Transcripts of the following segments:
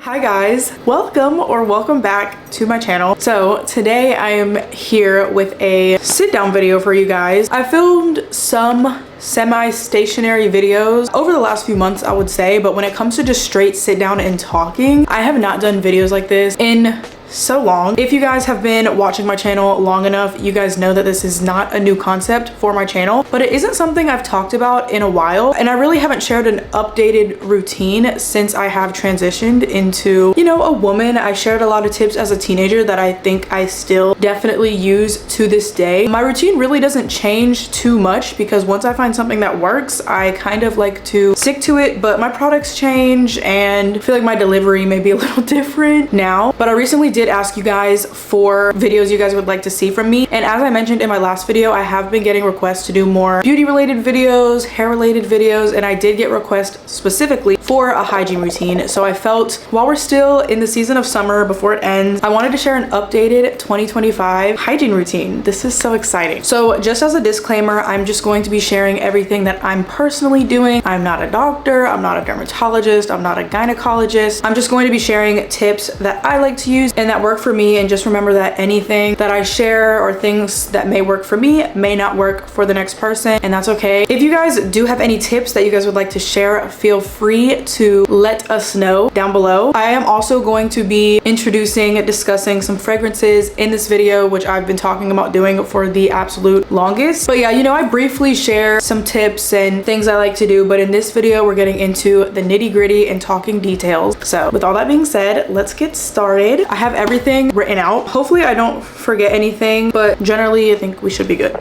Hi guys, welcome back to my channel. So today I am here with a sit down video for you guys. I filmed some semi-stationary videos over the last few months, I would say, but when it comes to just straight sit down and talking, I have not done videos like this in so long. If you guys have been watching my channel long enough, you guys know that this is not a new concept for my channel, but it isn't something I've talked about in a while, and I really haven't shared an updated routine since I have transitioned into, you know, a woman. I shared a lot of tips as a teenager that I think I still definitely use to this day. My routine really doesn't change too much because once I find something that works, I kind of like to stick to it, but my products change and I feel like my delivery may be a little different now. But I recently did ask you guys for videos you guys would like to see from me, and as I mentioned in my last video, I have been getting requests to do more beauty related videos, hair related videos, and I did get requests specifically for a hygiene routine. So I felt while we're still in the season of summer before it ends, I wanted to share an updated 2025 hygiene routine. This is so exciting. So just as a disclaimer, I'm just going to be sharing everything that I'm personally doing. I'm not a doctor, I'm not a dermatologist, I'm not a gynecologist. I'm just going to be sharing tips that I like to use and that work for me, and just remember that anything that I share or things that may work for me may not work for the next person, and that's okay. If you guys do have any tips that you guys would like to share, feel free to let us know down below. I am also going to be discussing some fragrances in this video, which I've been talking about doing for the absolute longest. But yeah, you know, I briefly share some tips and things I like to do, but in this video we're getting into the nitty-gritty and talking details. So with all that being said, let's get started. I have everything written out. Hopefully I don't forget anything, but generally I think we should be good.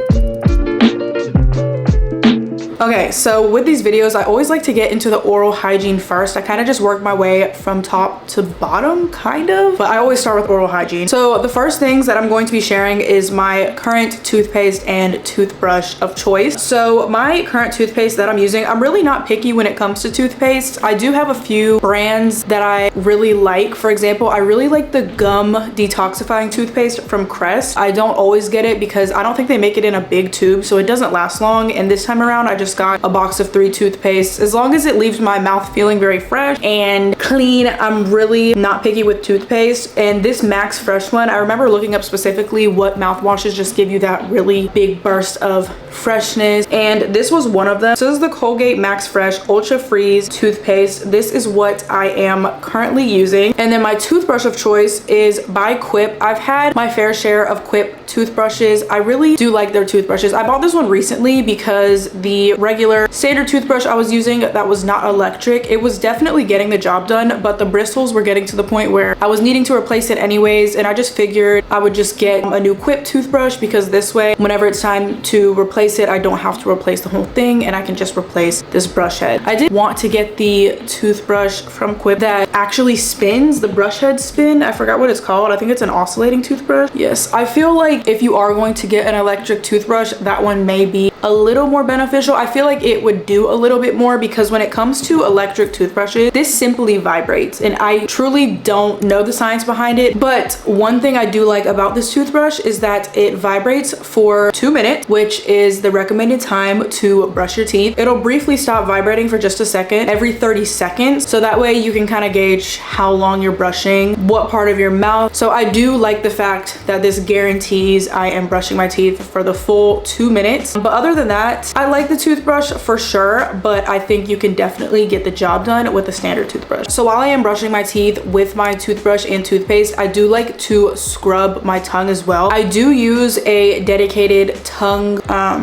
Okay, so with these videos, I always like to get into the oral hygiene first. I kind of just work my way from top to bottom, kind of, but I always start with oral hygiene. So the first things that I'm going to be sharing is my current toothpaste and toothbrush of choice. So my current toothpaste that I'm using, I'm really not picky when it comes to toothpaste. I do have a few brands that I really like. For example, I really like the gum detoxifying toothpaste from Crest. I don't always get it because I don't think they make it in a big tube, so it doesn't last long. And this time around, I just got a box of 3 toothpastes. As long as it leaves my mouth feeling very fresh and clean, I'm really not picky with toothpaste. And this Max Fresh one, I remember looking up specifically what mouthwashes just give you that really big burst of freshness, and this was one of them. So this is the Colgate Max Fresh Ultra Freeze toothpaste. This is what I am currently using. And then my toothbrush of choice is by Quip. I've had my fair share of Quip toothbrushes. I really do like their toothbrushes. I bought this one recently because the regular standard toothbrush I was using that was not electric, it was definitely getting the job done, but the bristles were getting to the point where I was needing to replace it anyways, and I just figured I would just get a new Quip toothbrush because this way, whenever it's time to replace it, I don't have to replace the whole thing and I can just replace this brush head. I did want to get the toothbrush from Quip that actually spins, the brush head spin. I forgot what it's called. I think it's an oscillating toothbrush. Yes, I feel like if you are going to get an electric toothbrush, that one may be a little more beneficial. I feel like it would do a little bit more because when it comes to electric toothbrushes, this simply vibrates, and I truly don't know the science behind it. But one thing I do like about this toothbrush is that it vibrates for 2 minutes, which is the recommended time to brush your teeth. It'll briefly stop vibrating for just a second every 30 seconds. So that way you can kind of gauge how long you're brushing, what part of your mouth. So I do like the fact that this guarantees I am brushing my teeth for the full 2 minutes. But other than that, I like the toothbrush for sure, but I think you can definitely get the job done with a standard toothbrush. So while I am brushing my teeth with my toothbrush and toothpaste, I do like to scrub my tongue as well. I do use a dedicated tongue,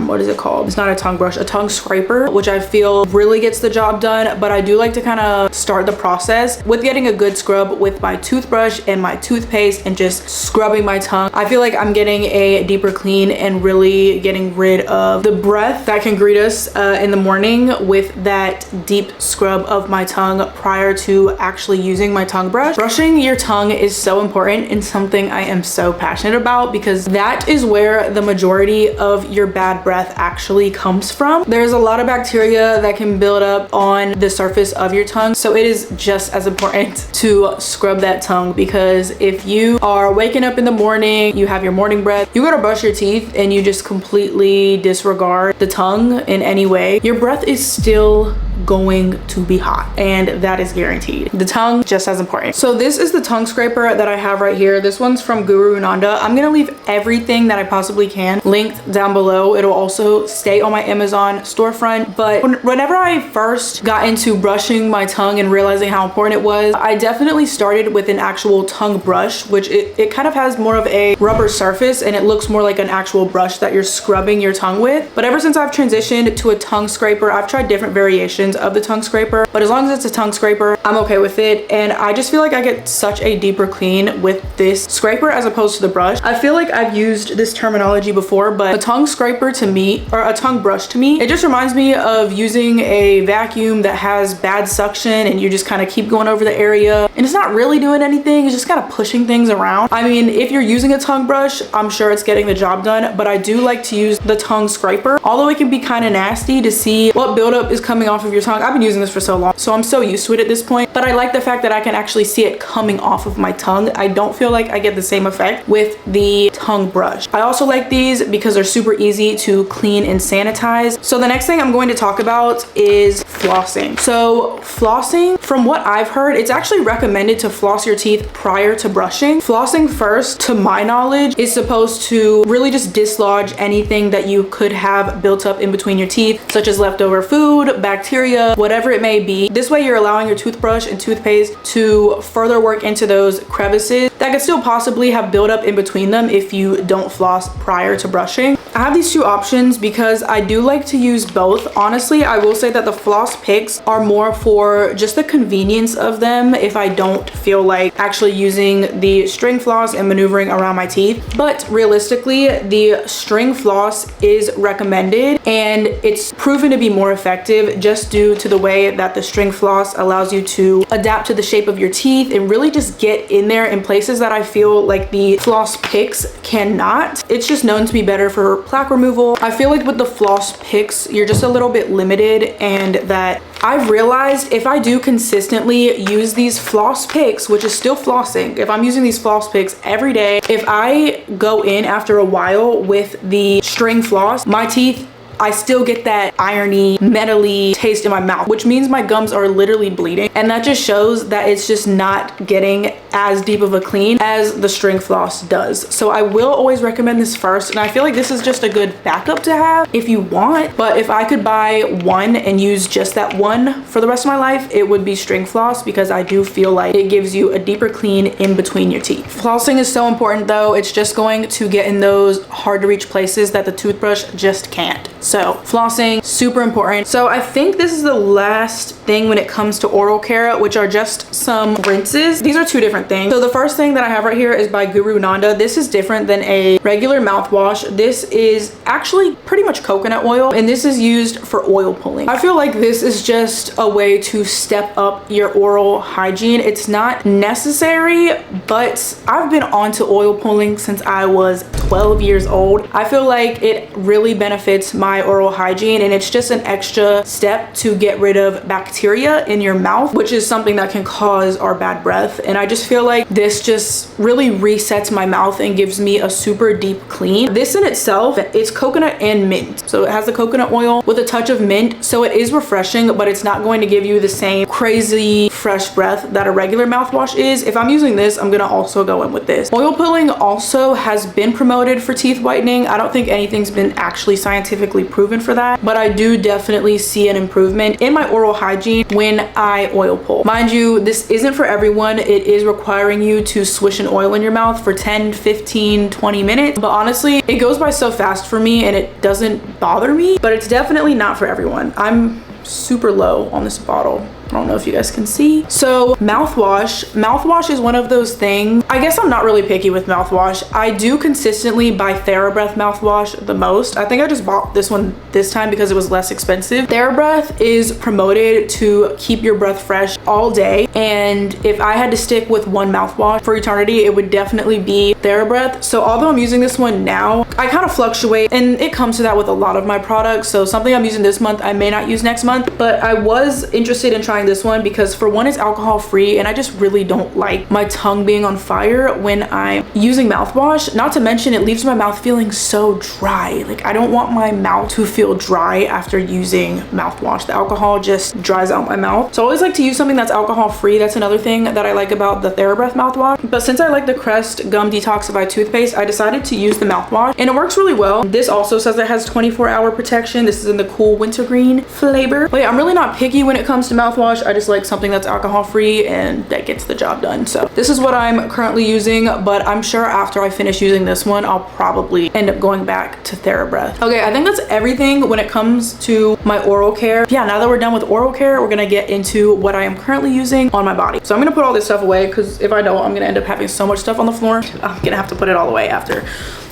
what is it called? It's not a tongue brush, a tongue scraper, which I feel really gets the job done, but I do like to kind of start the process with getting a good scrub with my toothbrush and my toothpaste and just scrubbing my tongue. I feel like I'm getting a deeper clean and really getting rid of the breath that can greet us in the morning with that deep scrub of my tongue prior to actually using my tongue brush. Brushing your tongue is so important and something I am so passionate about because that is where the majority of your bad breath actually comes from. There's a lot of bacteria that can build up on the surface of your tongue, so it is just as important to scrub that tongue, because if you are waking up in the morning, you have your morning breath, you go to brush your teeth and you just completely disregard the tongue in any way, your breath is still going to be hot, and that is guaranteed. The tongue, just as important. So this is the tongue scraper that I have right here. This one's from Guru Nanda. I'm gonna leave everything that I possibly can linked down below. It'll also stay on my Amazon storefront. But whenever I first got into brushing my tongue and realizing how important it was, I definitely started with an actual tongue brush, which it kind of has more of a rubber surface and it looks more like an actual brush that you're scrubbing your tongue with. But ever since I've transitioned to a tongue scraper, I've tried different variations of the tongue scraper, but as long as it's a tongue scraper, I'm okay with it. And I just feel like I get such a deeper clean with this scraper as opposed to the brush. I feel like I've used this terminology before, but a tongue scraper to me, or a tongue brush to me, it just reminds me of using a vacuum that has bad suction and you just kind of keep going over the area and it's not really doing anything. It's just kind of pushing things around. I mean, if you're using a tongue brush, I'm sure it's getting the job done, but I do like to use the tongue scraper, although it can be kind of nasty to see what buildup is coming off of your tongue. I've been using this for so long, so I'm so used to it at this point, but I like the fact that I can actually see it coming off of my tongue. I don't feel like I get the same effect with the tongue brush. I also like these because they're super easy to clean and sanitize. So the next thing I'm going to talk about is flossing. So flossing, from what I've heard, it's actually recommended to floss your teeth prior to brushing. Flossing first, to my knowledge, is supposed to really just dislodge anything that you could have built up in between your teeth, such as leftover food, bacteria, whatever it may be. This way you're allowing your toothbrush and toothpaste to further work into those crevices that could still possibly have built up in between them if you don't floss prior to brushing. I have these two options because I do like to use both. Honestly, I will say that the floss picks are more for just the convenience of them if I don't feel like actually using the string floss and maneuvering around my teeth. But realistically, the string floss is recommended and it's proven to be more effective just due to the way that the string floss allows you to adapt to the shape of your teeth and really just get in there in places that I feel like the floss picks cannot. It's just known to be better for plaque removal. I feel like with the floss picks, you're just a little bit limited, and that I've realized if I do consistently use these floss picks, which is still flossing, if I'm using these floss picks every day, if I go in after a while with the string floss, my teeth, I still get that irony, metally taste in my mouth, which means my gums are literally bleeding. And that just shows that it's just not getting as deep of a clean as the string floss does. So I will always recommend this first. And I feel like this is just a good backup to have if you want. But if I could buy one and use just that one for the rest of my life, it would be string floss, because I do feel like it gives you a deeper clean in between your teeth. Flossing is so important though. It's just going to get in those hard to reach places that the toothbrush just can't. So flossing, super important. So I think this is the last thing when it comes to oral care, which are just some rinses. These are two different things. So the first thing that I have right here is by Guru Nanda. This is different than a regular mouthwash. This is actually pretty much coconut oil, and this is used for oil pulling. I feel like this is just a way to step up your oral hygiene. It's not necessary, but I've been onto oil pulling since I was 12 years old. I feel like it really benefits my oral hygiene, and it's just an extra step to get rid of bacteria in your mouth, which is something that can cause our bad breath. And I just feel like this just really resets my mouth and gives me a super deep clean. This in itself, it's coconut and mint. So it has the coconut oil with a touch of mint. So it is refreshing, but it's not going to give you the same crazy fresh breath that a regular mouthwash is. If I'm using this, I'm gonna also go in with this. Oil pulling also has been promoted for teeth whitening. I don't think anything's been actually scientifically proven for that, but I do definitely see an improvement in my oral hygiene when I oil pull. Mind you, this isn't for everyone. It is requiring you to swish an oil in your mouth for 10, 15, 20 minutes, but honestly, it goes by so fast for me and it doesn't bother me, but it's definitely not for everyone. I'm super low on this bottle. I don't know if you guys can see. So mouthwash is one of those things. I guess I'm not really picky with mouthwash. I do consistently buy TheraBreath mouthwash the most. I think I just bought this one this time because it was less expensive. TheraBreath is promoted to keep your breath fresh all day. And if I had to stick with one mouthwash for eternity, it would definitely be TheraBreath. So although I'm using this one now, I kind of fluctuate, and it comes to that with a lot of my products. So something I'm using this month, I may not use next month, but I was interested in trying trying this one because for one, it's alcohol free and I just really don't like my tongue being on fire when I'm using mouthwash. Not to mention it leaves my mouth feeling so dry. Like I don't want my mouth to feel dry after using mouthwash. The alcohol just dries out my mouth. So I always like to use something that's alcohol free. That's another thing that I like about the TheraBreath mouthwash. But since I like the Crest Gum Detoxify toothpaste, I decided to use the mouthwash and it works really well. This also says it has 24-hour protection. This is in the cool wintergreen flavor. But yeah, I'm really not picky when it comes to mouthwash. I just like something that's alcohol free and that gets the job done. So this is what I'm currently using, but I'm sure after I finish using this one, I'll probably end up going back to TheraBreath. Okay, I think that's everything when it comes to my oral care. Yeah, now that we're done with oral care, we're gonna get into what I am currently using on my body. So I'm gonna put all this stuff away because if I don't, I'm gonna end up having so much stuff on the floor. I'm gonna have to put it all away after.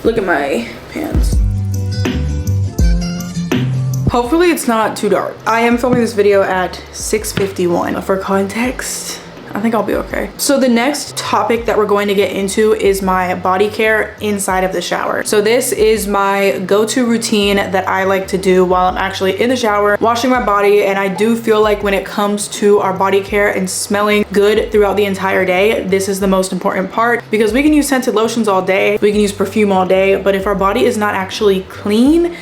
Look at my pants. Hopefully it's not too dark. I am filming this video at 6:51. For context, I think I'll be okay. So the next topic that we're going to get into is my body care inside of the shower. So this is my go-to routine that I like to do while I'm actually in the shower, washing my body. And I do feel like when it comes to our body care and smelling good throughout the entire day, this is the most important part because we can use scented lotions all day, we can use perfume all day, but if our body is not actually clean,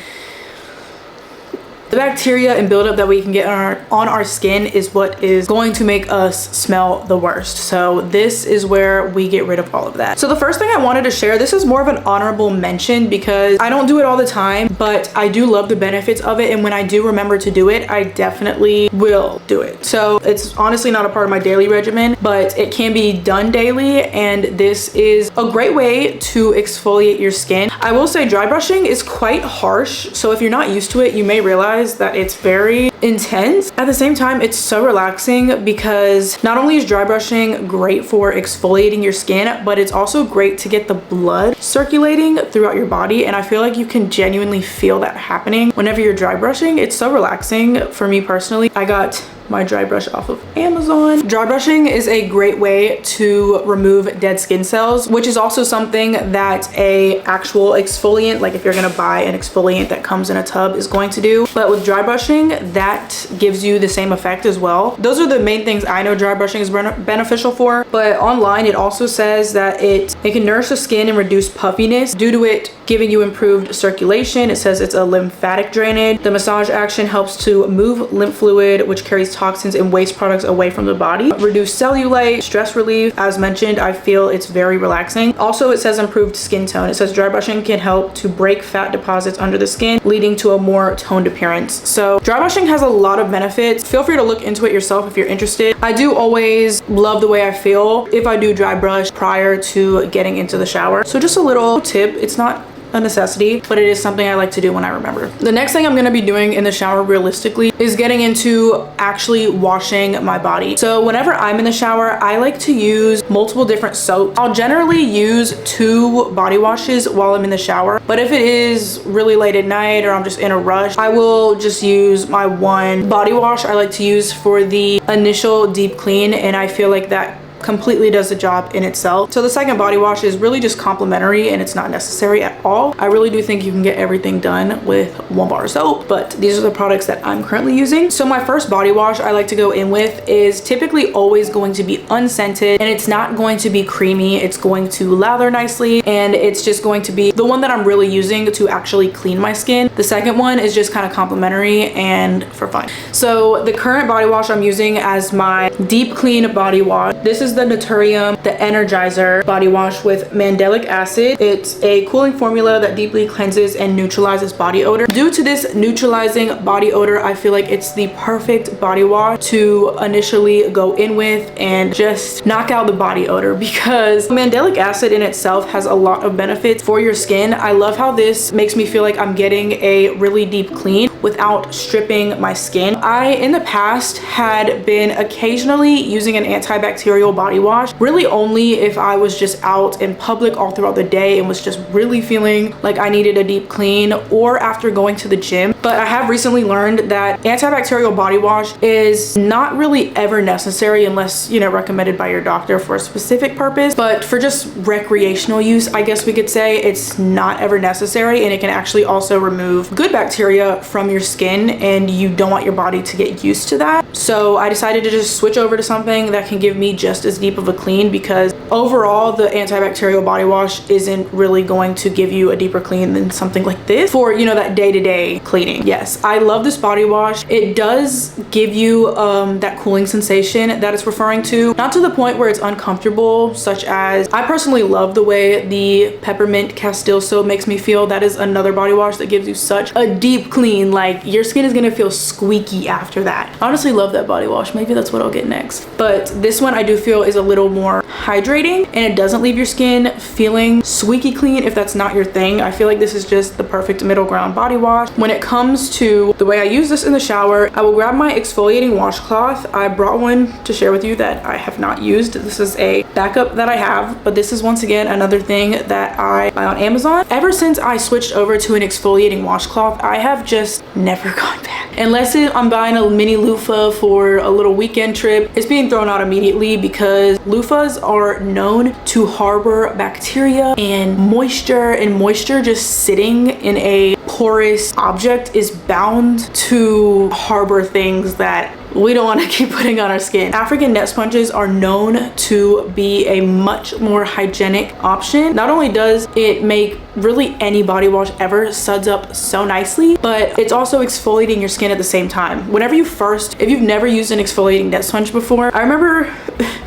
the bacteria and buildup that we can get on our skin is what is going to make us smell the worst. So this is where we get rid of all of that. So the first thing I wanted to share, this is more of an honorable mention because I don't do it all the time, but I do love the benefits of it. And when I do remember to do it, I definitely will do it. So it's honestly not a part of my daily regimen, but it can be done daily. And this is a great way to exfoliate your skin. I will say dry brushing is quite harsh. So if you're not used to it, you may realize that it's very intense. At the same time, it's so relaxing because not only is dry brushing great for exfoliating your skin, but it's also great to get the blood circulating throughout your body. And I feel like you can genuinely feel that happening whenever you're dry brushing. It's so relaxing for me personally. I got my dry brush off of Amazon. Dry brushing is a great way to remove dead skin cells, which is also something that a actual exfoliant, like if you're gonna buy an exfoliant that comes in a tub, is going to do. But with dry brushing, that gives you the same effect as well. Those are the main things I know dry brushing is beneficial for. But online, it also says that it can nourish the skin and reduce puffiness due to it giving you improved circulation. It says it's a lymphatic drainage. The massage action helps to move lymph fluid, which carries toxins and waste products away from the body. Reduce cellulite, stress relief. As mentioned, I feel it's very relaxing. Also, it says improved skin tone. It says dry brushing can help to break fat deposits under the skin, leading to a more toned appearance. So dry brushing has a lot of benefits. Feel free to look into it yourself if you're interested. I do always love the way I feel if I do dry brush prior to getting into the shower. So just a little tip. It's not a necessity, but it is something I like to do when I remember. The next thing I'm going to be doing in the shower realistically is getting into actually washing my body. So whenever I'm in the shower, I like to use multiple different soaps. I'll generally use 2 body washes while I'm in the shower, but if it is really late at night or I'm just in a rush, I will just use my 1 body wash I like to use for the initial deep clean, and I feel like that completely does the job in itself. So the second body wash is really just complimentary and it's not necessary at all. I really do think you can get everything done with 1 bar of soap, but these are the products that I'm currently using. So my first body wash I like to go in with is typically always going to be unscented, and it's not going to be creamy. It's going to lather nicely, and it's just going to be the one that I'm really using to actually clean my skin. The second one is just kind of complimentary and for fun. So the current body wash I'm using as my deep clean body wash, this is the Naturium, the Energizer body wash with mandelic acid. It's a cooling formula that deeply cleanses and neutralizes body odor. Due to this neutralizing body odor, I feel like it's the perfect body wash to initially go in with and just knock out the body odor, because mandelic acid in itself has a lot of benefits for your skin. I love how this makes me feel like I'm getting a really deep clean without stripping my skin. I, in the past, had been occasionally using an antibacterial body wash, really only if I was just out in public all throughout the day and was just really feeling like I needed a deep clean, or after going to the gym. But I have recently learned that antibacterial body wash is not really ever necessary unless, you know, recommended by your doctor for a specific purpose. But for just recreational use, I guess we could say, it's not ever necessary, and it can actually also remove good bacteria from your skin, and you don't want your body to get used to that. So I decided to just switch over to something that can give me just as deep of a clean, because overall the antibacterial body wash isn't really going to give you a deeper clean than something like this for, you know, that day-to-day cleaning. Yes, I love this body wash. It does give you that cooling sensation that it's referring to, not to the point where it's uncomfortable, such as I personally love the way the peppermint Castile soap makes me feel. That is another body wash that gives you such a deep clean, like your skin is gonna feel squeaky after that. I honestly love that body wash. Maybe that's what I'll get next. But this one I do feel is a little more hydrating, and it doesn't leave your skin feeling squeaky clean if that's not your thing. I feel like this is just the perfect middle ground body wash. When it comes to the way I use this in the shower, I will grab my exfoliating washcloth. I brought one to share with you that I have not used. This is a backup that I have, but this is once again another thing that I buy on Amazon. Ever since I switched over to an exfoliating washcloth, I have just never gone back. Unless I'm buying a mini loofah for a little weekend trip, it's being thrown out immediately because loofahs are known to harbor bacteria and moisture just sitting in a porous object is bound to harbor things that we don't want to keep putting on our skin. African net sponges are known to be a much more hygienic option. Not only does it make really any body wash ever suds up so nicely, but it's also exfoliating your skin at the same time. If you've never used an exfoliating net sponge before, I remember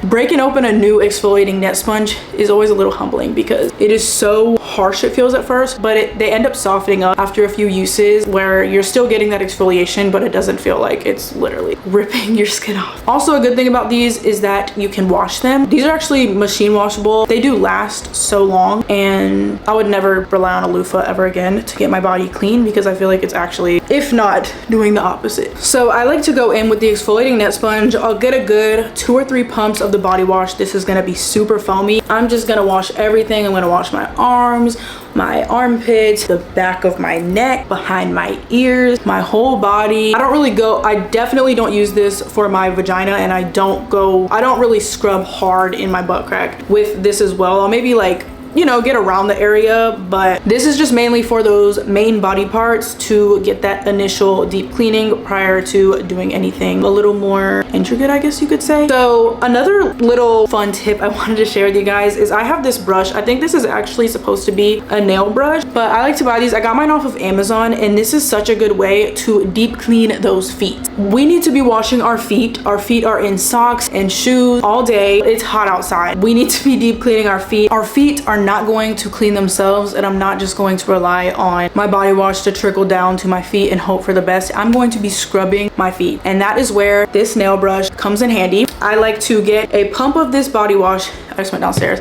breaking open a new exfoliating net sponge is always a little humbling because it is so harsh it feels at first, but they end up softening up after a few uses where you're still getting that exfoliation, but it doesn't feel like it's literally ripping your skin off. Also, a good thing about these is that you can wash them. These are actually machine washable. They do last so long, and I would never rely on a loofah ever again to get my body clean because I feel like it's actually, if not, doing the opposite. So I like to go in with the exfoliating net sponge. I'll get a good 2 or 3 pumps of the body wash. This is gonna be super foamy. I'm just gonna wash everything. I'm gonna wash my arms, my armpits, the back of my neck, behind my ears, my whole body. I definitely don't use this for my vagina, and I don't really scrub hard in my butt crack with this as well. I'll maybe like, you know, get around the area, but this is just mainly for those main body parts to get that initial deep cleaning prior to doing anything a little more intricate, I guess you could say. So another little fun tip I wanted to share with you guys is I have this brush. I think this is actually supposed to be a nail brush, but I like to buy these. I got mine off of Amazon, and this is such a good way to deep clean those feet. We need to be washing our feet. Our feet are in socks and shoes all day. It's hot outside. We need to be deep cleaning our feet. Our feet are not going to clean themselves, and I'm not just going to rely on my body wash to trickle down to my feet and hope for the best. I'm going to be scrubbing my feet, and that is where this nail brush comes in handy. I like to get a pump of this body wash. I just went downstairs.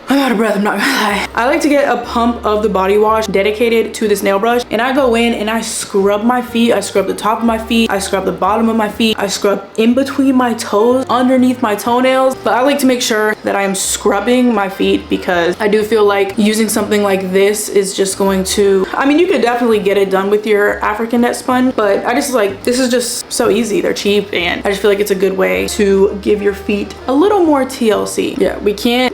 I'm out of breath, I'm not gonna lie. I like to get a pump of the body wash dedicated to this nail brush, and I go in and I scrub my feet. I scrub the top of my feet, I scrub the bottom of my feet, I scrub in between my toes, underneath my toenails. But I like to make sure that I am scrubbing my feet because I do feel like using something like this is just going to, I mean, you could definitely get it done with your African net sponge, but I just like, this is just so easy. They're cheap, and I just feel like it's a good way to give your feet a little more TLC. Yeah,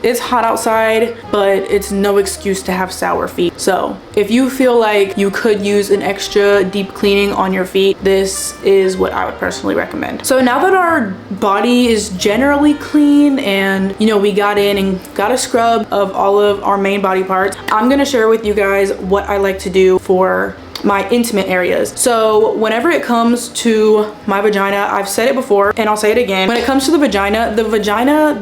it's hot outside, but it's no excuse to have sour feet. So if you feel like you could use an extra deep cleaning on your feet, this is what I would personally recommend. So now that our body is generally clean and, you know, we got in and got a scrub of all of our main body parts, I'm gonna share with you guys what I like to do for my intimate areas. So whenever it comes to my vagina, I've said it before and I'll say it again. When it comes to the vagina,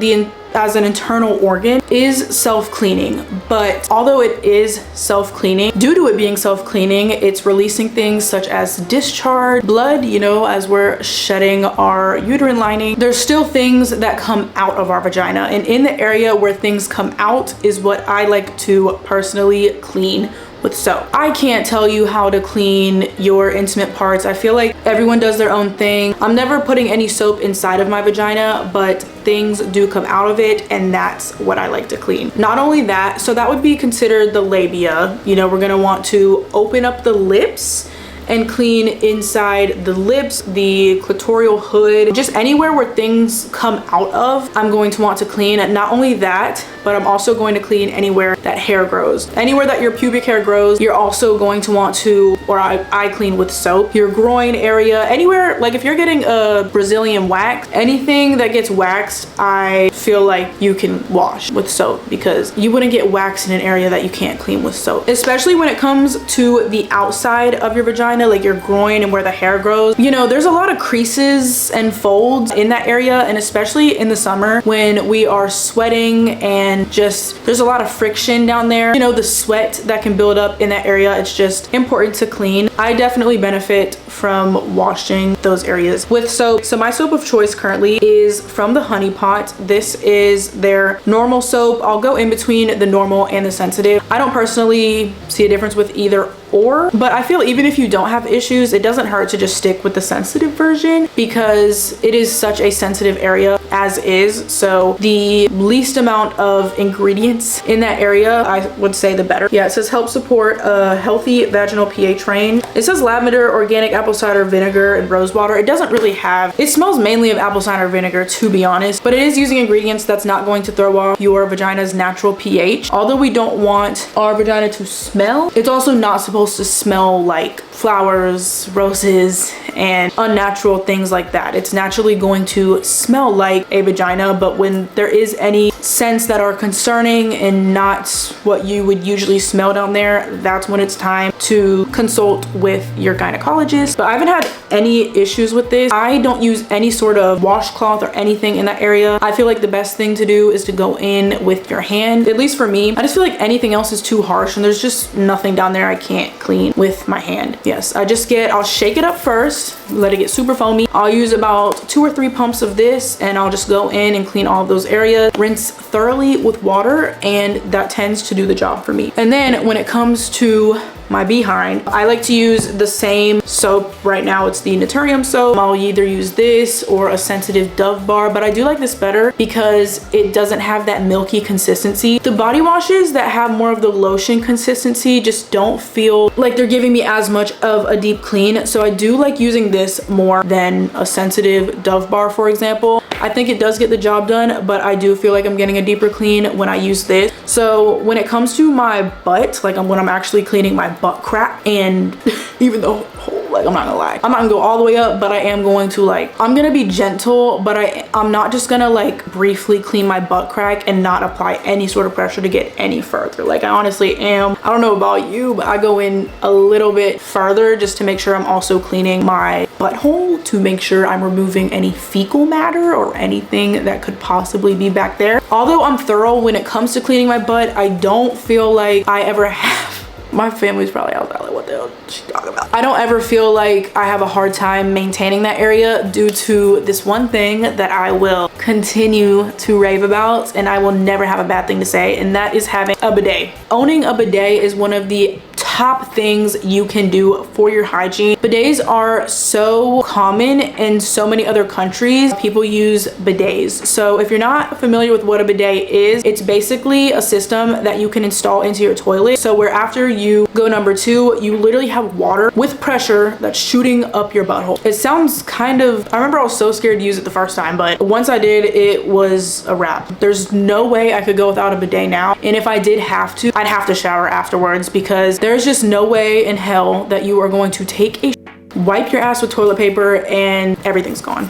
as an internal organ is self-cleaning, but although it is self-cleaning, due to it being self-cleaning, it's releasing things such as discharge, blood, you know, as we're shedding our uterine lining. There's still things that come out of our vagina, and in the area where things come out is what I like to personally clean with soap. I can't tell you how to clean your intimate parts. I feel like everyone does their own thing. I'm never putting any soap inside of my vagina, but things do come out of it, and that's what I like to clean. Not only that, so that would be considered the labia. You know, we're gonna want to open up the lips and clean inside the lips, the clitoral hood, just anywhere where things come out of, I'm going to want to clean. Not only that, but I'm also going to clean anywhere that hair grows. Anywhere that your pubic hair grows, you're also going to want to, or I clean with soap. Your groin area, anywhere, like if you're getting a Brazilian wax, anything that gets waxed, I feel like you can wash with soap, because you wouldn't get wax in an area that you can't clean with soap. Especially when it comes to the outside of your vagina, like your groin and where the hair grows. You know, there's a lot of creases and folds in that area, and especially in the summer when we are sweating and just there's a lot of friction down there. You know, the sweat that can build up in that area, it's just important to clean. I definitely benefit from washing those areas with soap. So my soap of choice currently is from the Honey Pot. This is their normal soap. I'll go in between the normal and the sensitive. I don't personally see a difference with either or, but I feel even if you don't have issues, it doesn't hurt to just stick with the sensitive version, because it is such a sensitive area as is. So the least amount of ingredients in that area, I would say, the better. Yeah, it says help support a healthy vaginal pH range. It says lavender, organic apple cider vinegar, and rose water. It doesn't really have, it smells mainly of apple cider vinegar, to be honest, but it is using ingredients that's not going to throw off your vagina's natural pH. Although we don't want our vagina to smell, it's also not supposed to smell like flowers, roses, and unnatural things like that. It's naturally going to smell like a vagina, but when there is any scents that are concerning and not what you would usually smell down there, that's when it's time to consult with your gynecologist. But I haven't had any issues with this. I don't use any sort of washcloth or anything in that area. I feel like the best thing to do is to go in with your hand, at least for me. I just feel like anything else is too harsh, and there's just nothing down there I can't clean with my hand. Yes, I'll shake it up first, let it get super foamy. I'll use about 2 or 3 pumps of this, and I'll just go in and clean all of those areas, rinse thoroughly with water, and that tends to do the job for me. And then when it comes to my behind, I like to use the same soap. Right now it's the Naturium soap. I'll either use this or a sensitive Dove bar, but I do like this better because it doesn't have that milky consistency. The body washes that have more of the lotion consistency just don't feel like they're giving me as much of a deep clean. So I do like using this more than a sensitive Dove bar, for example. I think it does get the job done, but I do feel like I'm getting a deeper clean when I use this. So when it comes to my butt, like when I'm actually cleaning my butt crack, and even though, like, I'm not gonna lie, I'm not gonna go all the way up, but I am going to, like, I'm gonna be gentle, but I'm not just gonna like briefly clean my butt crack and not apply any sort of pressure to get any further. Like, I honestly am. I don't know about you, but I go in a little bit further just to make sure I'm also cleaning my butthole, to make sure I'm removing any fecal matter or anything that could possibly be back there. Although I'm thorough when it comes to cleaning my butt, I don't feel like I ever have. My family's probably out there like, what the hell is she talking about? I don't ever feel like I have a hard time maintaining that area due to this one thing that I will continue to rave about, and I will never have a bad thing to say, and that is having a bidet. Owning a bidet is one of the top things you can do for your hygiene. Bidets are so common in so many other countries. People use bidets. So if you're not familiar with what a bidet is, it's basically a system that you can install into your toilet. So where after you go number 2, you literally have water with pressure that's shooting up your butthole. It sounds kind of, I remember I was so scared to use it the first time, but once I did, it was a wrap. There's no way I could go without a bidet now. And if I did have to, I'd have to shower afterwards, because there's just no way in hell that you are going to take a wipe your ass with toilet paper and everything's gone.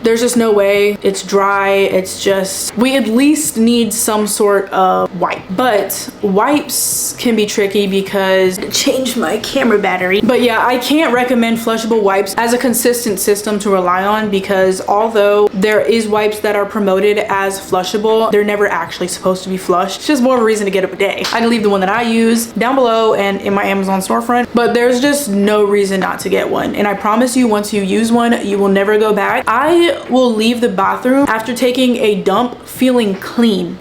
There's just no way. It's dry. It's just, we at least need some sort of wipe. But wipes can be tricky because I changed my camera battery. But yeah, I can't recommend flushable wipes as a consistent system to rely on, because although there is wipes that are promoted as flushable, they're never actually supposed to be flushed. It's just more of a reason to get a bidet. I can leave the one that I use down below and in my Amazon storefront, but there's just no reason not to get one. And I promise you, once you use one, you will never go back. I will leave the bathroom after taking a dump feeling clean.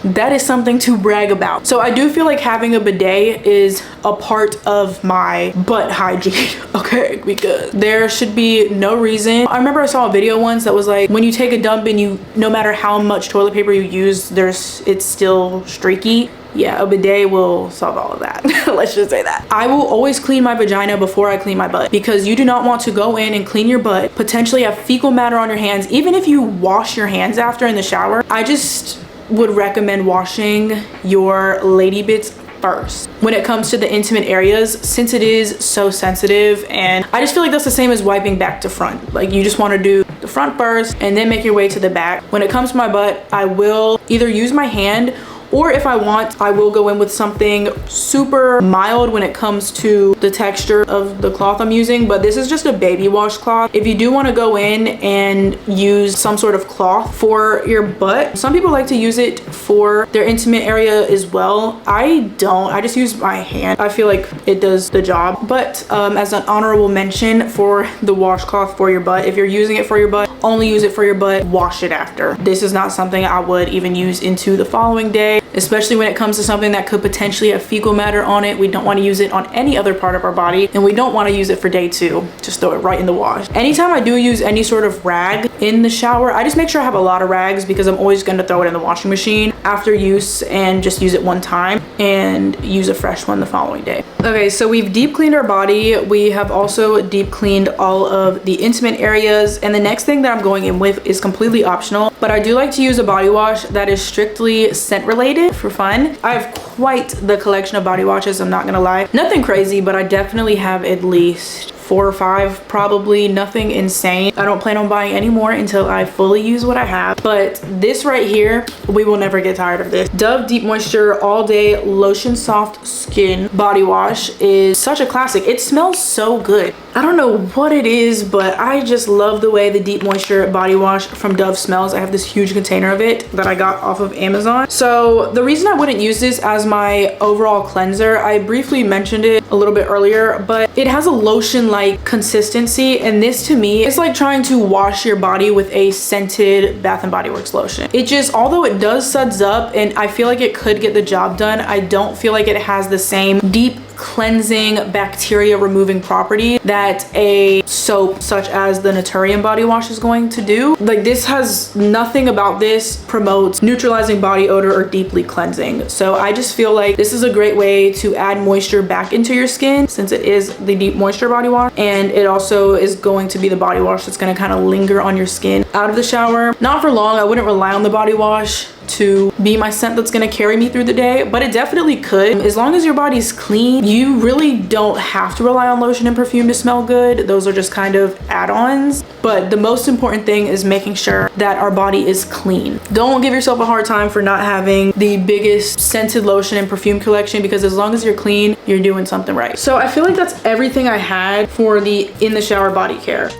That is something to brag about. So I do feel like having a bidet is a part of my butt hygiene, okay? Because there should be no reason. I remember I saw a video once that was like, when you take a dump and no matter how much toilet paper you use, it's still streaky. yeah, a bidet will solve all of that. Let's just say that. I will always clean my vagina before I clean my butt, because you do not want to go in and clean your butt, potentially have fecal matter on your hands. Even if you wash your hands after in the shower, I just would recommend washing your lady bits first when it comes to the intimate areas, since it is so sensitive. And I just feel like that's the same as wiping back to front. Like, you just want to do the front first and then make your way to the back. When it comes to my butt, I will either use my hand, or if I want, I will go in with something super mild when it comes to the texture of the cloth I'm using. But this is just a baby washcloth. If you do want to go in and use some sort of cloth for your butt, some people like to use it for their intimate area as well. I don't. I just use my hand. I feel like it does the job. But as an honorable mention for the washcloth for your butt, if you're using it for your butt, only use it for your butt, wash it after. This is not something I would even use into the following day, especially when it comes to something that could potentially have fecal matter on it. We don't want to use it on any other part of our body, and we don't want to use it for day 2. Just throw it right in the wash. Anytime I do use any sort of rag in the shower, I just make sure I have a lot of rags, because I'm always going to throw it in the washing machine after use and just use it one time and use a fresh one the following day. Okay, so we've deep cleaned our body. We have also deep cleaned all of the intimate areas, and the next thing that I'm going in with is completely optional, but I do like to use a body wash that is strictly scent related for fun. I have quite the collection of body washes, I'm not gonna lie. Nothing crazy, but I definitely have at least 4 or 5, probably. Nothing insane. I don't plan on buying any more until I fully use what I have. But this right here, we will never get tired of this. Dove Deep Moisture All Day Lotion Soft Skin Body Wash is such a classic. It smells so good. I don't know what it is, but I just love the way the Deep Moisture body wash from Dove smells. I have this huge container of it that I got off of Amazon. So the reason I wouldn't use this as my overall cleanser, I briefly mentioned it a little bit earlier, but it has a lotion-like consistency, and this to me is like trying to wash your body with a scented Bath & Body Works lotion. It just, although it does suds up and I feel like it could get the job done, I don't feel like it has the same deep cleansing, bacteria removing property that a soap such as the Naturium body wash is going to do. Like, this has nothing about this promotes neutralizing body odor or deeply cleansing. So I just feel like this is a great way to add moisture back into your skin, since it is the Deep Moisture body wash, and it also is going to be the body wash that's going to kind of linger on your skin out of the shower. Not for long. I wouldn't rely on the body wash to be my scent that's going to carry me through the day, but it definitely could. As long as your body's clean, you really don't have to rely on lotion and perfume to smell good. Those are just kind of add-ons, but the most important thing is making sure that our body is clean. Don't give yourself a hard time for not having the biggest scented lotion and perfume collection, because as long as you're clean, you're doing something right. So I feel like that's everything I had for the in the shower body care.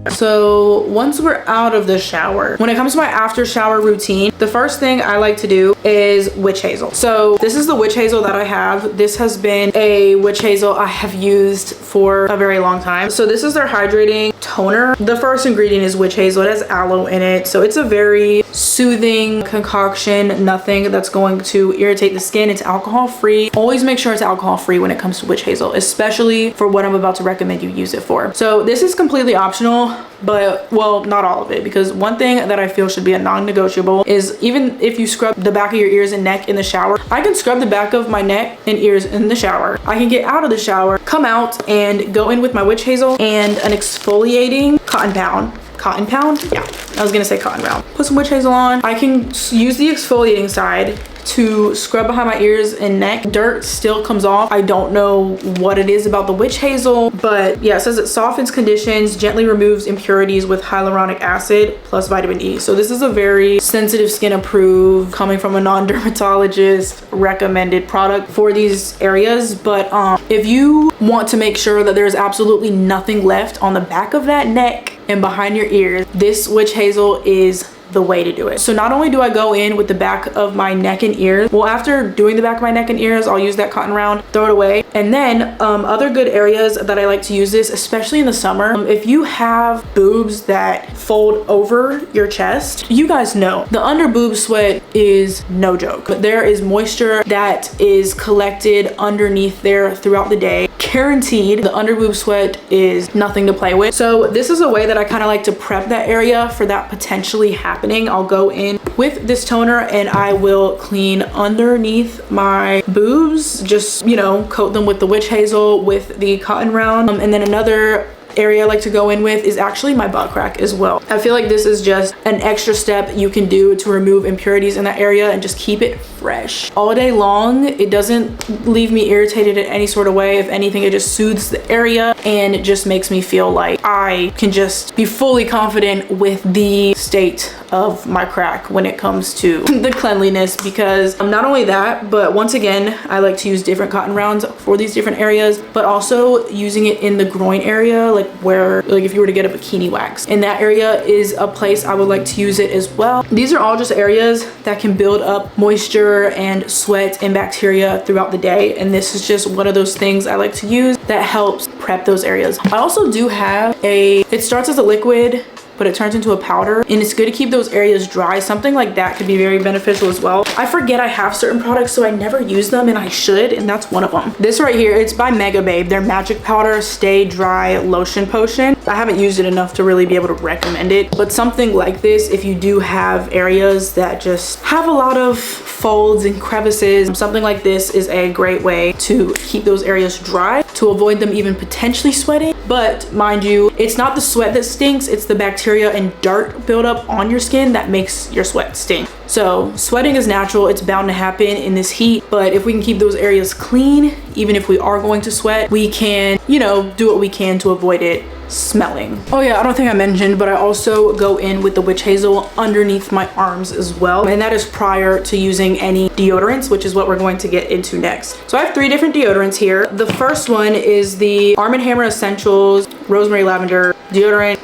So once we're out of the shower, when it comes to my after shower routine, the first thing I like to do is witch hazel. So this is the witch hazel that I have. This has been a witch hazel I have used for a very long time. So this is their hydrating toner. The first ingredient is witch hazel. It has aloe in it. So it's a very soothing concoction, nothing that's going to irritate the skin. It's alcohol free. Always make sure it's alcohol free when it comes to witch hazel, especially for what I'm about to recommend you use it for. So this is completely optional, but well, not all of it, because one thing that I feel should be a non-negotiable is, even if you scrub the back of your ears and neck in the shower, I can scrub the back of my neck and ears in the shower. I can get out of the shower, come out, and go in with my witch hazel and an exfoliating cotton pound. Yeah, I was gonna say cotton round. Put some witch hazel on. I can use the exfoliating side to scrub behind my ears and neck. Dirt still comes off. I don't know what it is about the witch hazel, but yeah, it says it softens conditions, gently removes impurities with hyaluronic acid plus vitamin E. So this is a very sensitive skin approved, coming from a non-dermatologist recommended product for these areas. But if you want to make sure that there's absolutely nothing left on the back of that neck and behind your ears, this witch hazel is the way to do it. So not only do I go in with the back of my neck and ears, well, after doing the back of my neck and ears, I'll use that cotton round, throw it away. And then other good areas that I like to use this, especially in the summer, if you have boobs that fold over your chest, you guys know the under boob sweat is no joke. But there is moisture that is collected underneath there throughout the day. guaranteed the under boob sweat is nothing to play with. So this is a way that I kind of like to prep that area for that potentially happening. I'll go in with this toner and I will clean underneath my boobs, just, you know, coat them with the witch hazel with the cotton round. And then another area I like to go in with is actually my butt crack as well. I feel like this is just an extra step you can do to remove impurities in that area and just keep it fresh all day long. It doesn't leave me irritated in any sort of way. If anything, it just soothes the area and it just makes me feel like I can just be fully confident with the state of my crack when it comes to the cleanliness. Because not only that, but once again, I like to use different cotton rounds for these different areas, but also using it in the groin area, like where, like if you were to get a bikini wax, and that area is a place I would like to use it as well. These are all just areas that can build up moisture and sweat and bacteria throughout the day, and this is just one of those things I like to use that helps prep those areas. I also do have it starts as a liquid, but it turns into a powder, and it's good to keep those areas dry. Something like that could be very beneficial as well. I forget I have certain products, so I never use them, and I should, and that's one of them. This right here, it's by Mega Babe. Their Magic Powder Stay Dry Lotion Potion. I haven't used it enough to really be able to recommend it, but something like this, if you do have areas that just have a lot of folds and crevices, something like this is a great way to keep those areas dry, to avoid them even potentially sweating. But mind you, it's not the sweat that stinks, it's the bacteria and dirt buildup on your skin that makes your sweat stink. So sweating is natural, it's bound to happen in this heat, but if we can keep those areas clean, even if we are going to sweat, we can, you know, do what we can to avoid it smelling. Oh yeah, I don't think I mentioned, but I also go in with the witch hazel underneath my arms as well, and that is prior to using any deodorants, which is what we're going to get into next. So I have 3 different deodorants here. The first one is the Arm & Hammer Essentials Rosemary Lavender deodorant.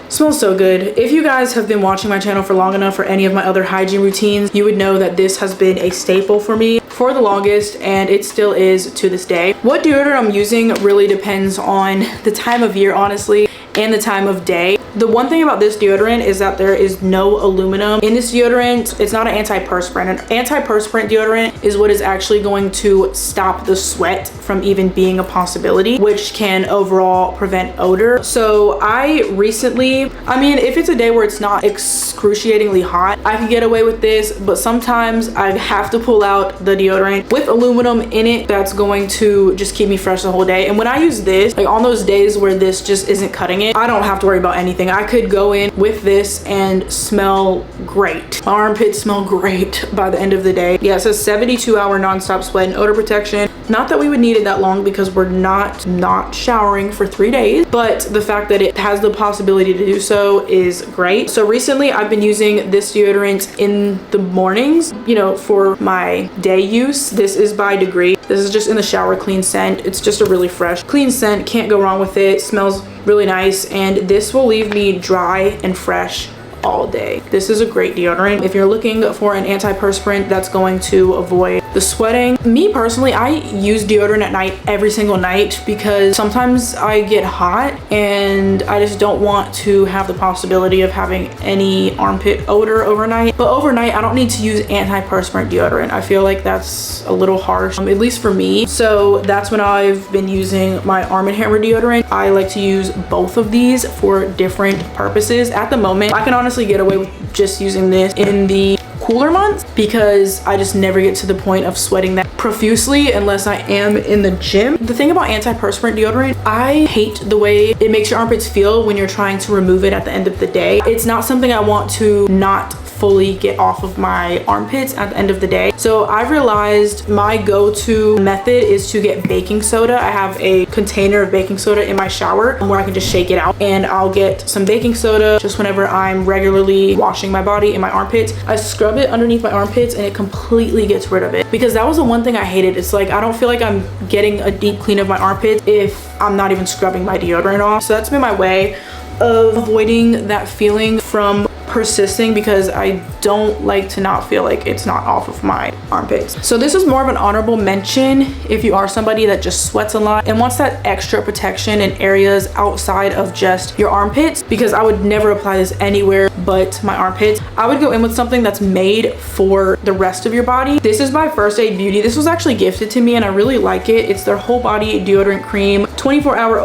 Smells so good. If you guys have been watching my channel for long enough, or any of my other hygiene routines, you would know that this has been a staple for me for the longest, and it still is to this day. What deodorant I'm using really depends on the time of year, honestly, and the time of day. The one thing about this deodorant is that there is no aluminum in this deodorant. It's not an antiperspirant. An antiperspirant deodorant is what is actually going to stop the sweat from even being a possibility, which can overall prevent odor. So I recently, I mean, if it's a day where it's not excruciatingly hot, I can get away with this, but sometimes I have to pull out the deodorant with aluminum in it that's going to just keep me fresh the whole day. And when I use this, like on those days where this just isn't cutting it, I don't have to worry about anything. I could go in with this and smell great. My armpits smell great by the end of the day. Yeah, it says 72-hour nonstop sweat and odor protection. Not that we would need it that long because we're not showering for 3 days, but the fact that it has the possibility to do so is great. So recently I've been using this deodorant in the mornings, you know, for my day use. This is by Degree. This is just in the shower clean scent. It's just a really fresh, clean scent. Can't go wrong with it. Smells really nice, and this will leave me dry and fresh all day. This is a great deodorant. If you're looking for an antiperspirant that's going to avoid the sweating. Me personally, I use deodorant at night every single night because sometimes I get hot and I just don't want to have the possibility of having any armpit odor overnight. But overnight, I don't need to use antiperspirant deodorant. I feel like that's a little harsh, at least for me. So that's when I've been using my Arm & Hammer deodorant. I like to use both of these for different purposes. At the moment, I can honestly get away with just using this in the cooler months because I just never get to the point of sweating that profusely unless I am in the gym. The thing about antiperspirant deodorant, I hate the way it makes your armpits feel when you're trying to remove it at the end of the day. It's not something I want to not fully get off of my armpits at the end of the day. So I've realized my go-to method is to get baking soda. I have a container of baking soda in my shower where I can just shake it out, and I'll get some baking soda just whenever I'm regularly washing my body in my armpits. I scrub it underneath my armpits and it completely gets rid of it, because that was the one thing I hated. It's like I don't feel like I'm getting a deep clean of my armpits if I'm not even scrubbing my deodorant off. So that's been my way of avoiding that feeling from persisting, because I don't like to not feel like it's not off of my armpits. So this is more of an honorable mention if you are somebody that just sweats a lot and wants that extra protection in areas outside of just your armpits, because I would never apply this anywhere but my armpits, I would go in with something that's made for the rest of your body. This is by First Aid Beauty. This was actually gifted to me and I really like it. It's their whole body deodorant cream, 24-hour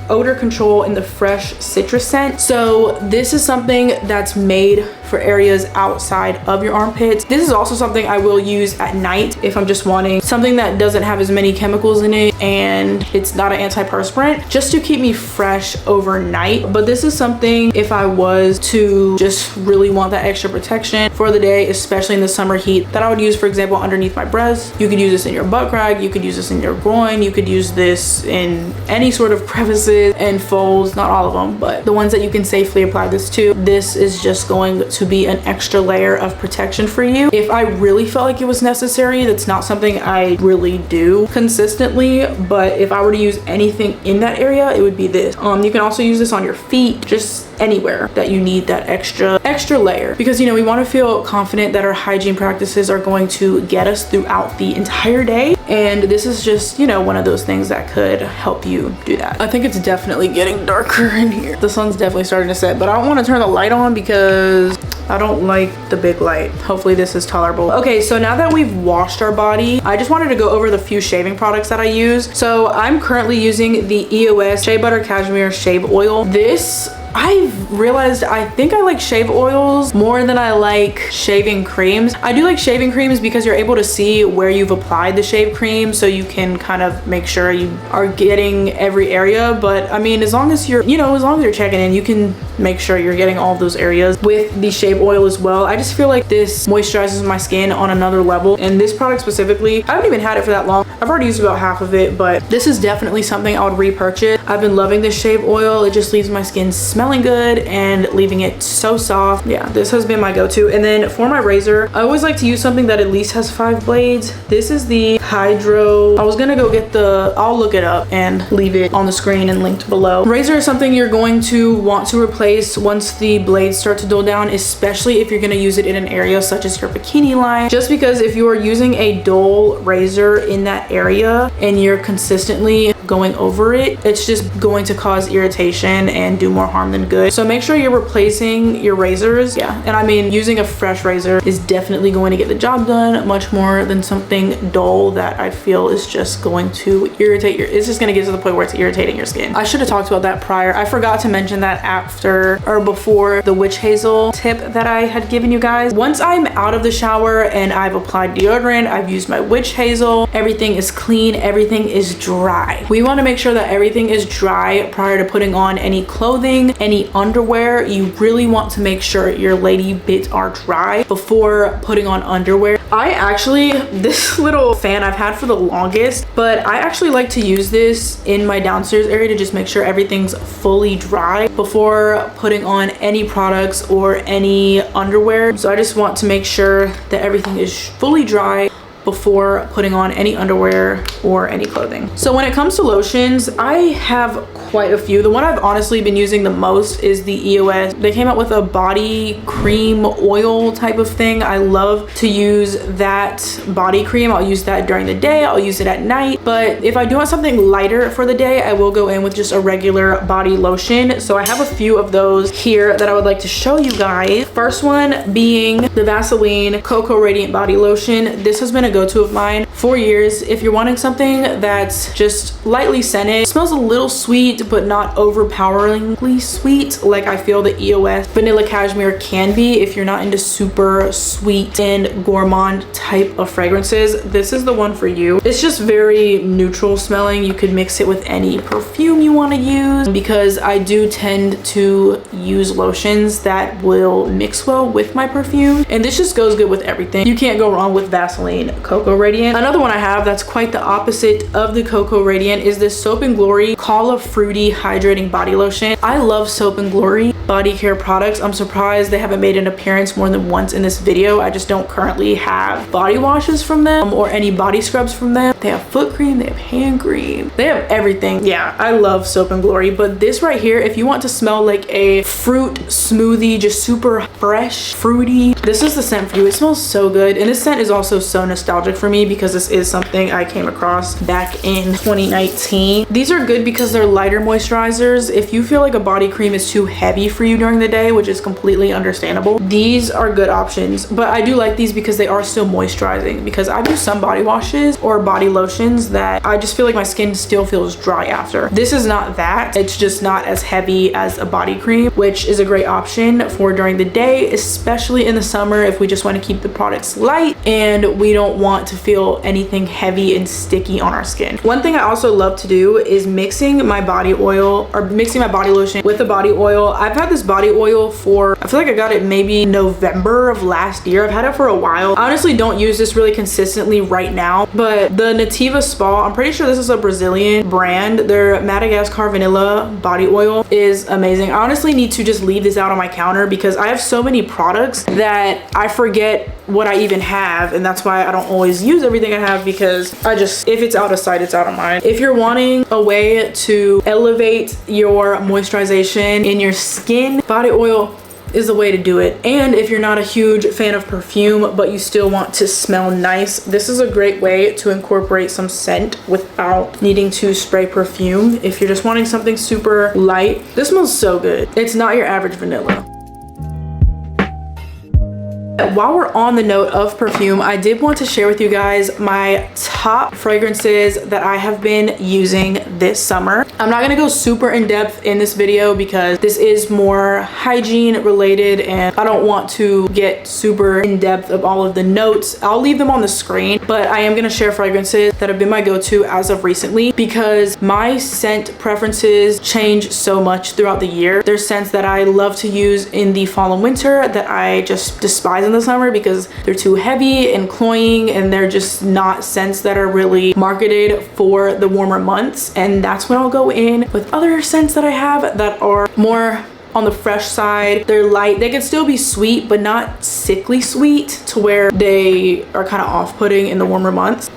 odor control in the fresh citrus scent. So this is something that's made for areas outside of your armpits. This is also something I will use at night if I'm just wanting something that doesn't have as many chemicals in it and it's not an antiperspirant, just to keep me fresh overnight. But this is something if I was to just really want that extra protection for the day, especially in the summer heat, that I would use, for example, underneath my breasts. You could use this in your butt crack, you could use this in your groin, you could use this in any sort of crevices and folds, not all of them, but the ones that you can safely apply this to. This is just going to be an extra layer of protection for you. If I really felt like it was necessary, that's not something I really do consistently, but if I were to use anything in that area, it would be this. You can also use this on your feet, just anywhere that you need that extra layer, because you know, we want to feel confident that our hygiene practices are going to get us throughout the entire day, and this is just, you know, one of those things that could help you do that. I think it's definitely getting darker in here. The sun's definitely starting to set, but I don't want to turn the light on because I don't like the big light. Hopefully this is tolerable. Okay, so now that we've washed our body, I just wanted to go over the few shaving products that I use. So I'm currently using the EOS Shea Butter Cashmere Shave Oil. This, I've realized I think I like shave oils more than I like shaving creams. I do like shaving creams because you're able to see where you've applied the shave cream, so you can kind of make sure you are getting every area. But I mean, as long as you're, you know, as long as you're checking in, you can make sure you're getting all of those areas with the shave oil as well. I just feel like this moisturizes my skin on another level, and this product specifically, I haven't even had it for that long. I've already used about half of it, but this is definitely something I would repurchase. I've been loving this shave oil. It just leaves my skin smelling good and leaving it so soft. Yeah, this has been my go-to. And then for my razor, I always like to use something that at least has 5 blades. This is the Hydro. I was gonna go get the, I'll look it up and leave it on the screen and linked below. Razor is something you're going to want to replace once the blades start to dull down, especially if you're gonna use it in an area such as your bikini line, just because if you are using a dull razor in that area and you're consistently going over it, it's just going to cause irritation and do more harm than good. So make sure you're replacing your razors. Yeah, and I mean, using a fresh razor is definitely going to get the job done much more than something dull that I feel is just going to irritate your, it's just going to get to the point where it's irritating your skin. I should have talked about that prior. I forgot to mention that after or before the witch hazel tip that I had given you guys. Once I'm out of the shower and I've applied deodorant, I've used my witch hazel, everything is clean, everything is dry. We want to make sure that everything is dry prior to putting on any clothing, any underwear. You really want to make sure your lady bits are dry before putting on underwear. I actually, this little fan I've had for the longest, but I actually like to use this in my downstairs area to just make sure everything's fully dry before putting on any products or any underwear. So I just want to make sure that everything is fully dry before putting on any underwear or any clothing. So when it comes to lotions, I have quite a few. The one I've honestly been using the most is the EOS. They came out with a body cream oil type of thing. I love to use that body cream. I'll use that during the day, I'll use it at night. But if I do want something lighter for the day, I will go in with just a regular body lotion. So I have a few of those here that I would like to show you guys. First one being the Vaseline Cocoa Radiant Body Lotion. This has been a go-to of mine for years. If you're wanting something that's just lightly scented, smells a little sweet but not overpoweringly sweet like I feel the EOS Vanilla Cashmere can be, if you're not into super sweet and gourmand type of fragrances, this is the one for you. It's just very neutral smelling. You could mix it with any perfume you want to use, because I do tend to use lotions that will mix well with my perfume, and this just goes good with everything. You can't go wrong with Vaseline Cocoa Radiant. Another one I have that's quite the opposite of the Cocoa Radiant is this Soap and Glory Calla Fruity Hydrating Body Lotion. I love Soap and Glory body care products. I'm surprised they haven't made an appearance more than once in this video. I just don't currently have body washes from them or any body scrubs from them. They have foot cream, they have hand cream, they have everything. Yeah, I love Soap and Glory, but this right here, if you want to smell like a fruit smoothie, just super fresh, fruity, this is the scent for you. It smells so good, and this scent is also so nostalgic. nostalgic for me because this is something I came across back in 2019. These are good because they're lighter moisturizers. If you feel like a body cream is too heavy for you during the day, which is completely understandable, these are good options. But I do like these because they are still moisturizing, because I do some body washes or body lotions that I just feel like my skin still feels dry after. This is not that. It's just not as heavy as a body cream, which is a great option for during the day, especially in the summer if we just want to keep the products light and we don't want to feel anything heavy and sticky on our skin. One thing I also love to do is mixing my body oil or mixing my body lotion with the body oil. I've had this body oil for, I feel like I got it maybe November of last year. I've had it for a while. I honestly don't use this really consistently right now, but the Nativa Spa, I'm pretty sure this is a Brazilian brand. Their Madagascar vanilla body oil is amazing. I honestly need to just leave this out on my counter because I have so many products that I forget what I even have, and that's why I don't always use everything I have, because if it's out of sight, it's out of mind. If you're wanting a way to elevate your moisturization in your skin, body oil is the way to do it. And if you're not a huge fan of perfume but you still want to smell nice, this is a great way to incorporate some scent without needing to spray perfume. If you're just wanting something super light, this smells so good. It's not your average vanilla. While we're on the note of perfume, I did want to share with you guys my top fragrances that I have been using this summer. I'm not gonna go super in depth in this video because this is more hygiene related and I don't want to get super in depth of all of the notes. I'll leave them on the screen, but I am gonna share fragrances that have been my go-to as of recently because my scent preferences change so much throughout the year. There's scents that I love to use in the fall and winter that I just despise in the summer because they're too heavy and cloying and they're just not scents that are really marketed for the warmer months. And that's when I'll go in with other scents that I have that are more on the fresh side. They're light. They can still be sweet, but not sickly sweet to where they are kind of off-putting in the warmer months.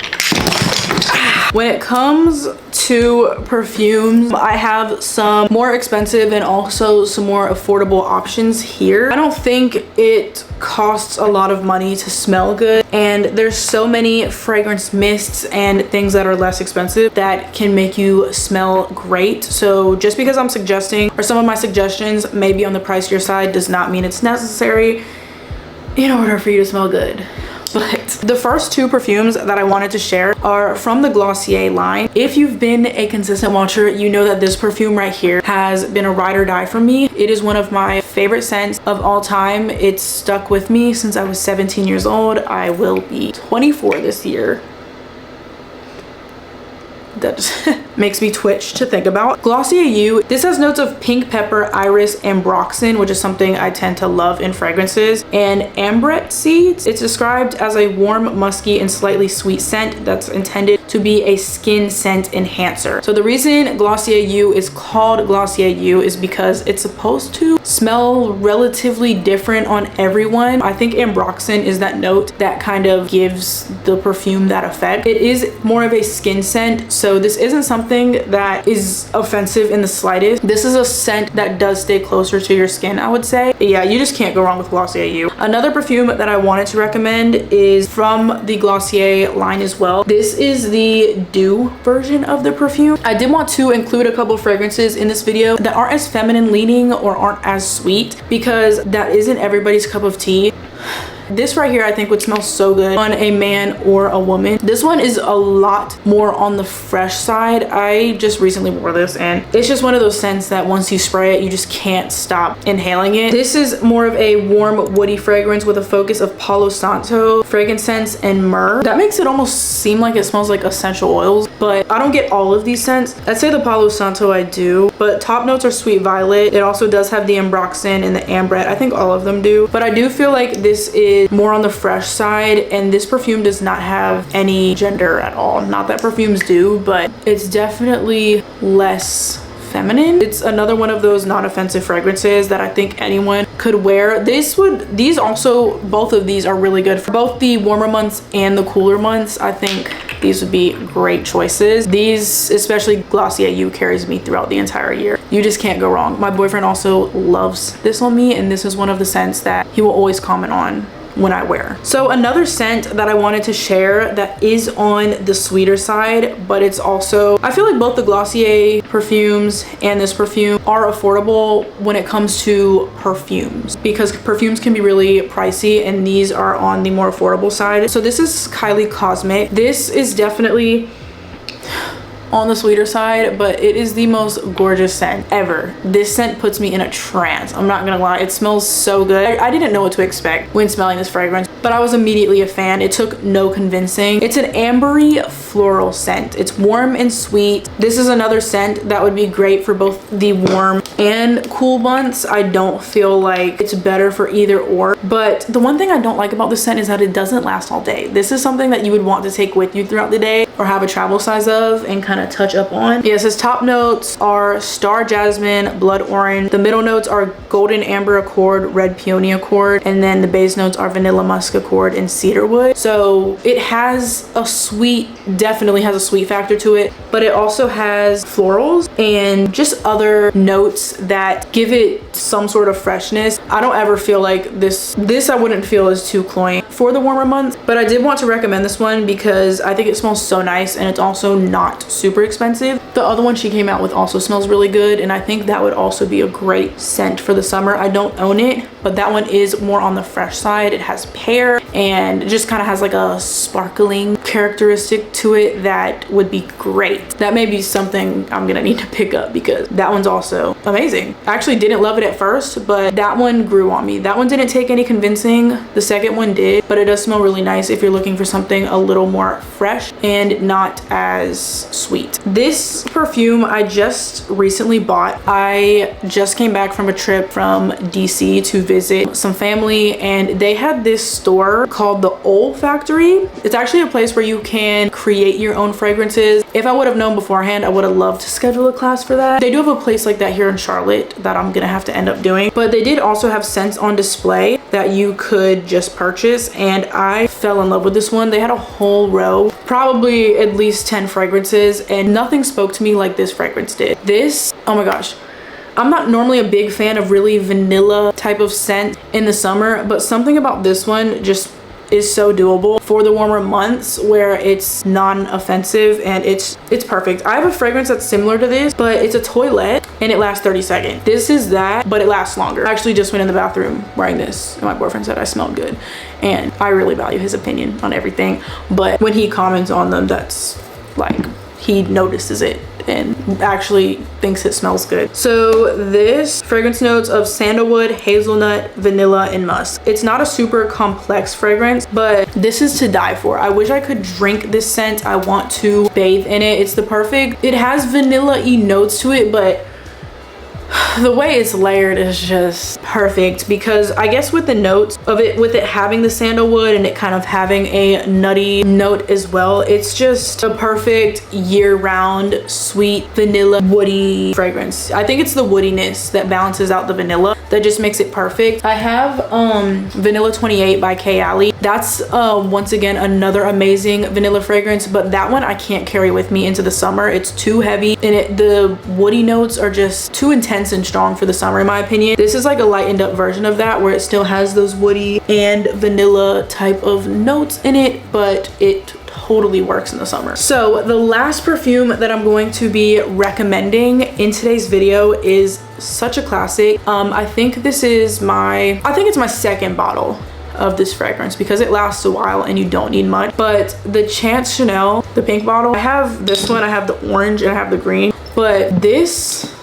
When it comes to perfumes, I have some more expensive and also some more affordable options here. I don't think it costs a lot of money to smell good, and there's so many fragrance mists and things that are less expensive that can make you smell great. So just because I'm suggesting, or some of my suggestions may be on the pricier side, does not mean it's necessary in order for you to smell good. But the first two perfumes that I wanted to share are from the Glossier line. If you've been a consistent watcher, you know that this perfume right here has been a ride or die for me. It is one of my favorite scents of all time. It's stuck with me since I was 17 years old. I will be 24 this year. That just makes me twitch to think about. Glossier You, this has notes of pink pepper, iris, and ambroxan, which is something I tend to love in fragrances, and ambrette seeds. It's described as a warm, musky, and slightly sweet scent that's intended to be a skin scent enhancer. So the reason Glossier You is called Glossier You is because it's supposed to smell relatively different on everyone. I think ambroxan is that note that kind of gives the perfume that effect. It is more of a skin scent, so this isn't something that is offensive in the slightest. This is a scent that does stay closer to your skin, I would say. Yeah, you just can't go wrong with Glossier You. Another perfume that I wanted to recommend is from the Glossier line as well. This is the Dew version of the perfume. I did want to include a couple fragrances in this video that aren't as feminine leaning or aren't as sweet because that isn't everybody's cup of tea. This right here I think would smell so good on a man or a woman. This one is a lot more on the fresh side. I just recently wore this and it's just one of those scents that once you spray it, you just can't stop inhaling it. This is more of a warm woody fragrance with a focus of Palo Santo, frankincense, and myrrh. That makes it almost seem like it smells like essential oils, but I don't get all of these scents. I'd say the Palo Santo I do, but top notes are sweet violet. It also does have the ambroxan and the ambrette. I think all of them do, but I do feel like this is more on the fresh side, and this perfume does not have any gender at all. Not that perfumes do, but it's definitely less feminine. It's another one of those non-offensive fragrances that I think anyone could wear. These also, both of these are really good for both the warmer months and the cooler months. I think these would be great choices. These, especially Glossier You, carries me throughout the entire year. You just can't go wrong. My boyfriend also loves this on me, and this is one of the scents that he will always comment on when I wear. So another scent that I wanted to share that is on the sweeter side, but it's also, I feel like both the Glossier perfumes and this perfume are affordable when it comes to perfumes, because perfumes can be really pricey and these are on the more affordable side. So this is Kylie Cosmic. This is definitely on the sweeter side, but it is the most gorgeous scent ever. This scent puts me in a trance. I'm not gonna lie, it smells so good. I didn't know what to expect when smelling this fragrance, but I was immediately a fan. It took no convincing. It's an ambery floral scent. It's warm and sweet. This is another scent that would be great for both the warm and cool months. I don't feel like it's better for either or, but the one thing I don't like about this scent is that it doesn't last all day. This is something that you would want to take with you throughout the day or have a travel size of and kind of touch up on. Yes, his top notes are star jasmine, blood orange. The middle notes are golden amber accord, red peony accord, and then the base notes are vanilla musk accord and cedarwood. So it has a sweet, definitely has a sweet factor to it, but it also has florals and just other notes that give it some sort of freshness. I don't ever feel like this I wouldn't feel is too cloying for the warmer months, but I did want to recommend this one because I think it smells so nice and it's also not super expensive. The other one she came out with also smells really good, and I think that would also be a great scent for the summer. I don't own it, but that one is more on the fresh side. It has pear and it just kind of has like a sparkling characteristic to it that would be great. That may be something I'm gonna need to pick up because that one's also amazing. I actually didn't love it at first, but that one grew on me. That one didn't take any convincing. The second one did, but it does smell really nice if you're looking for something a little more fresh and not as sweet. This perfume I just recently bought. I just came back from a trip from DC to visit some family, and they had this store called the Olfactory. It's actually a place where you can create your own fragrances. If I would have known beforehand, I would have loved to schedule a class for that. They do have a place like that here in Charlotte that I'm gonna have to end up doing, but they did also have scents on display that you could just purchase, and I fell in love with this one. They had a whole row, probably at least 10 fragrances, and nothing spoke to me like this fragrance did. This, oh my gosh. I'm not normally a big fan of really vanilla type of scent in the summer, but something about this one just is so doable for the warmer months where it's non-offensive and it's perfect. I have a fragrance that's similar to this, but it's a toilette and it lasts 30 seconds. This is that, but it lasts longer. I actually just went in the bathroom wearing this and my boyfriend said I smelled good, and I really value his opinion on everything, but when he comments on them, that's like, he notices it and actually thinks it smells good. So this fragrance notes of sandalwood, hazelnut, vanilla, and musk. It's not a super complex fragrance, but this is to die for. I wish I could drink this scent. I want to bathe in it. It's the perfect, it has vanilla-y notes to it, but the way it's layered is just perfect, because I guess with the notes of it, with it having the sandalwood and it kind of having a nutty note as well, it's just a perfect year-round sweet vanilla woody fragrance. I think it's the woodiness that balances out the vanilla that just makes it perfect. I have Vanilla 28 by Kayali. That's once again another amazing vanilla fragrance, but that one I can't carry with me into the summer. It's too heavy and the woody notes are just too intense and strong for the summer in my opinion. This is like a lightened up version of that where it still has those woody and vanilla type of notes in it, but it totally works in the summer. So the last perfume that I'm going to be recommending in today's video is such a classic. I think it's my second bottle of this fragrance because it lasts a while and you don't need much. But the Chance Chanel, the pink bottle, I have this one, I have the orange and I have the green, but this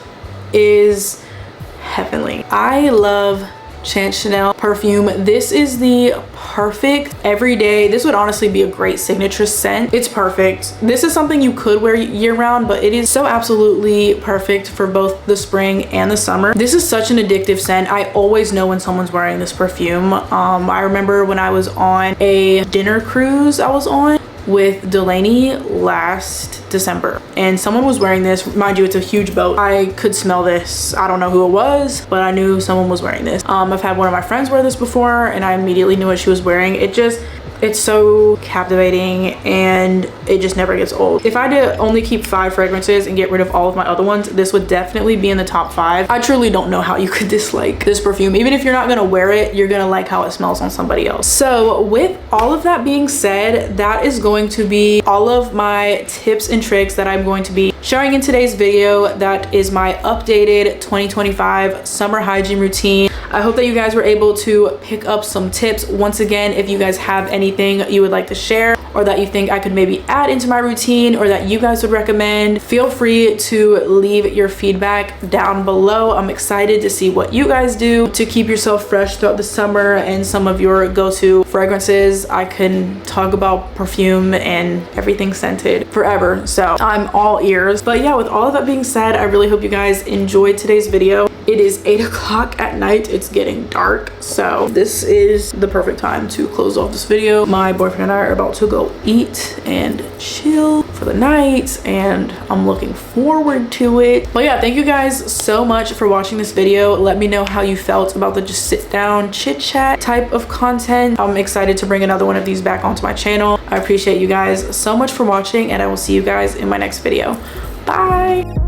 is heavenly. I love Chance Chanel perfume. This is the perfect everyday, this would honestly be a great signature scent. It's perfect. This is something you could wear year round, but it is so absolutely perfect for both the spring and the summer. This is such an addictive scent. I always know when someone's wearing this perfume. I remember when I was on a dinner cruise I was on with Delaney last December and someone was wearing this. Mind you, it's a huge boat. I could smell this. I don't know who it was, but I knew someone was wearing this. I've had one of my friends wear this before and I immediately knew what she was wearing. It just It's so captivating and it just never gets old. If I did only keep 5 fragrances and get rid of all of my other ones, this would definitely be in the top 5. I truly don't know how you could dislike this perfume. Even if you're not gonna wear it, you're gonna like how it smells on somebody else. So with all of that being said, that is going to be all of my tips and tricks that I'm going to be sharing in today's video. That is my updated 2025 summer hygiene routine. I hope that you guys were able to pick up some tips. Once again, if you guys have anything you would like to share or that you think I could maybe add into my routine or that you guys would recommend, feel free to leave your feedback down below. I'm excited to see what you guys do to keep yourself fresh throughout the summer and some of your go-to fragrances. I can talk about perfume and everything scented forever, so I'm all ears. But yeah, with all of that being said, I really hope you guys enjoyed today's video. It is 8 o'clock at night. It's getting dark, so this is the perfect time to close off this video. My boyfriend and I are about to go eat and chill for the night, and I'm looking forward to it. But yeah, thank you guys so much for watching this video. Let me know how you felt about the just sit down chit chat type of content. I'm excited to bring another one of these back onto my channel. I appreciate you guys so much for watching, and I will see you guys in my next video. Bye.